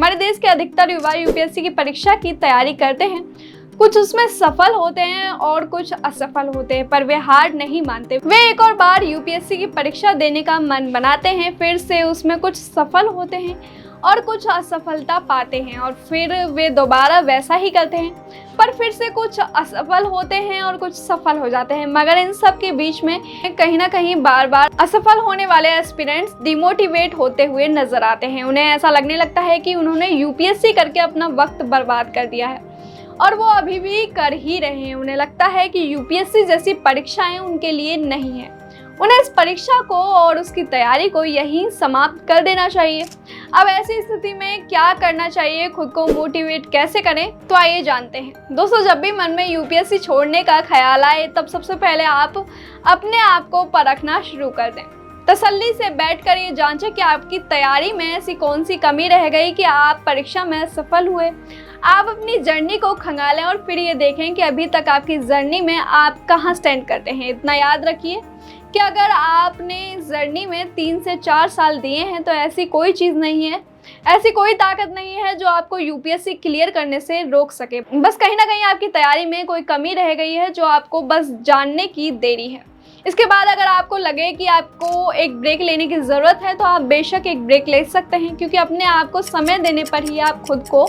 हमारे देश के अधिकतर युवा यूपीएससी की परीक्षा की तैयारी करते हैं। कुछ उसमें सफल होते हैं और कुछ असफल होते हैं, पर वे हार नहीं मानते। वे एक और बार यूपीएससी की परीक्षा देने का मन बनाते हैं, फिर से उसमें कुछ सफल होते हैं और कुछ असफलता पाते हैं और फिर वे दोबारा वैसा ही करते हैं, पर फिर से कुछ असफल होते हैं और कुछ सफल हो जाते हैं। मगर इन सब के बीच में कहीं ना कहीं बार बार असफल होने वाले एस्पिरेंट्स डिमोटिवेट होते हुए नजर आते हैं। उन्हें ऐसा लगने लगता है कि उन्होंने यूपीएससी करके अपना वक्त बर्बाद कर दिया है और वो अभी भी कर ही रहे हैं। उन्हें लगता है कि यूपीएससी जैसी परीक्षाएं उनके लिए नहीं है। उन्हें इस परीक्षा को और उसकी तैयारी को यहीं समाप्त कर देना चाहिए। अब ऐसी स्थिति में क्या करना चाहिए, खुद को मोटिवेट कैसे करें, तो आइए जानते हैं। दोस्तों, जब भी मन में यूपीएससी छोड़ने का ख्याल आए तब सबसे पहले आप अपने आप को परखना शुरू कर दें। तसल्ली से बैठकर ये जांचें कि आपकी तैयारी में ऐसी कौन सी कमी रह गई कि आप परीक्षा में सफल हुए। आप अपनी जर्नी को खंगालें और फिर ये देखें कि अभी तक आपकी जर्नी में आप कहाँ स्टैंड करते हैं। इतना याद रखिए कि अगर आपने जर्नी में 3 से 4 साल दिए हैं तो ऐसी कोई चीज़ नहीं है, ऐसी कोई ताकत नहीं है जो आपको यूपीएससी क्लियर करने से रोक सके। बस कहीं ना कहीं आपकी तैयारी में कोई कमी रह गई है जो आपको बस जानने की देरी है। इसके बाद अगर आपको लगे कि आपको एक ब्रेक लेने की ज़रूरत है तो आप बेशक एक ब्रेक ले सकते हैं, क्योंकि अपने आप को समय देने पर ही आप खुद को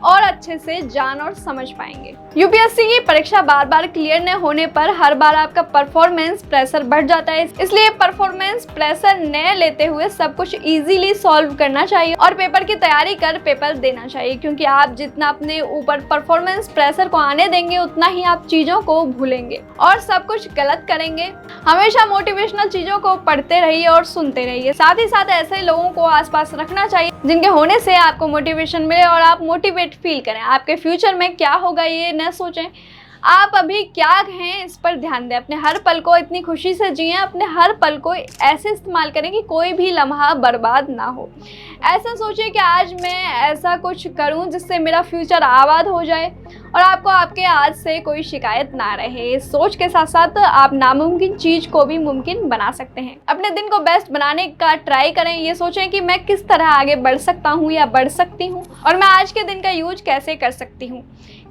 और अच्छे से जान और समझ पाएंगे। यूपीएससी की परीक्षा बार बार क्लियर न होने पर हर बार आपका परफॉर्मेंस प्रेशर बढ़ जाता है। इसलिए परफॉर्मेंस प्रेशर न लेते हुए सब कुछ इजीली सॉल्व करना चाहिए और पेपर की तैयारी कर पेपर देना चाहिए, क्योंकि आप जितना अपने ऊपर परफॉर्मेंस प्रेशर को आने देंगे उतना ही आप चीज़ों को भूलेंगे और सब कुछ गलत करेंगे। हमेशा मोटिवेशनल चीज़ों को पढ़ते रहिए और सुनते रहिए। साथ ही साथ ऐसे लोगों को आसपास रखना चाहिए जिनके होने से आपको मोटिवेशन मिले और आप मोटिवेट फील करें। आपके फ्यूचर में क्या होगा ये न सोचें, आप अभी क्या हैं इस पर ध्यान दें। अपने हर पल को इतनी खुशी से जिएं, अपने हर पल को ऐसे इस्तेमाल करें कि कोई भी लम्हा बर्बाद ना हो। ऐसा सोचिए कि आज मैं ऐसा कुछ करूं जिससे मेरा फ्यूचर आबाद हो जाए और आपको आपके आज से कोई शिकायत ना रहे। इस सोच के साथ साथ आप नामुमकिन चीज़ को भी मुमकिन बना सकते हैं। अपने दिन को बेस्ट बनाने का ट्राई करें। ये सोचें कि मैं किस तरह आगे बढ़ सकता हूँ या बढ़ सकती हूँ और मैं आज के दिन का यूज कैसे कर सकती हूँ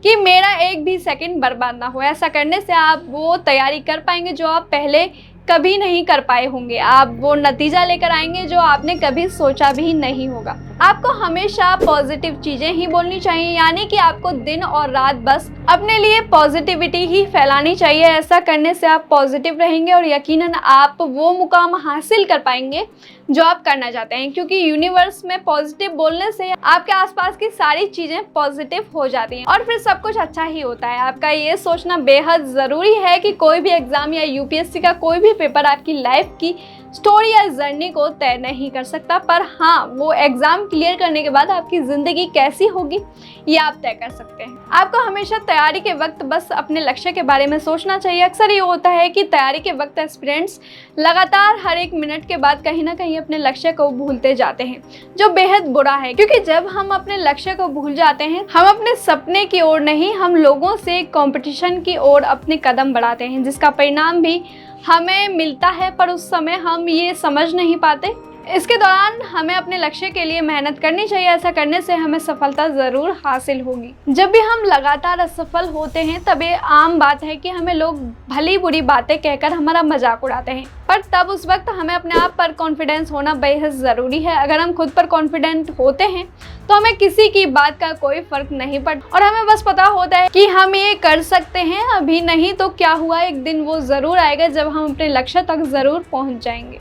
कि मेरा एक भी सेकंड बर्बाद ना हो। ऐसा करने से आप वो तैयारी कर पाएंगे जो आप पहले कभी नहीं कर पाए होंगे। आप वो नतीजा लेकर आएंगे जो आपने कभी सोचा भी नहीं होगा। आपको हमेशा पॉजिटिव चीज़ें ही बोलनी चाहिए, यानी कि आपको दिन और रात बस अपने लिए पॉजिटिविटी ही फैलानी चाहिए। ऐसा करने से आप पॉजिटिव रहेंगे और यकीनन आप वो मुकाम हासिल कर पाएंगे जो आप करना चाहते हैं, क्योंकि यूनिवर्स में पॉजिटिव बोलने से आपके आसपास की सारी चीज़ें पॉजिटिव हो जाती हैं और फिर सब कुछ अच्छा ही होता है। आपका ये सोचना बेहद ज़रूरी है कि कोई भी एग्ज़ाम या यूपीएससी का कोई भी पेपर आपकी लाइफ की स्टोरी या जर्नी को तय नहीं कर सकता, पर हाँ, वो एग्ज़ाम क्लियर करने के बाद आपकी ज़िंदगी कैसी होगी ये आप तय कर सकते हैं। आपको हमेशा तैयारी के वक्त बस अपने लक्ष्य के बारे में सोचना चाहिए। अक्सर ये होता है कि तैयारी के वक्त एस्पिरेंट्स लगातार हर एक मिनट के बाद कहीं ना कहीं अपने लक्ष्य को भूलते जाते हैं, जो बेहद बुरा है, क्योंकि जब हम अपने लक्ष्य को भूल जाते हैं हम अपने सपने की ओर नहीं, हम लोगों से कंपटीशन की ओर अपने कदम बढ़ाते हैं, जिसका परिणाम भी हमें मिलता है, पर उस समय हम ये समझ नहीं पाते। इसके दौरान हमें अपने लक्ष्य के लिए मेहनत करनी चाहिए। ऐसा करने से हमें सफलता ज़रूर हासिल होगी। जब भी हम लगातार असफल होते हैं तब ये आम बात है कि हमें लोग भली बुरी बातें कहकर हमारा मजाक उड़ाते हैं, पर तब उस वक्त हमें अपने आप पर कॉन्फिडेंस होना बेहद ज़रूरी है। अगर हम खुद पर कॉन्फिडेंट होते हैं तो हमें किसी की बात का कोई फ़र्क नहीं पड़ता और हमें बस पता होता है कि हम ये कर सकते हैं। अभी नहीं तो क्या हुआ, एक दिन वो ज़रूर आएगा जब हम अपने लक्ष्य तक ज़रूर पहुँच जाएंगे।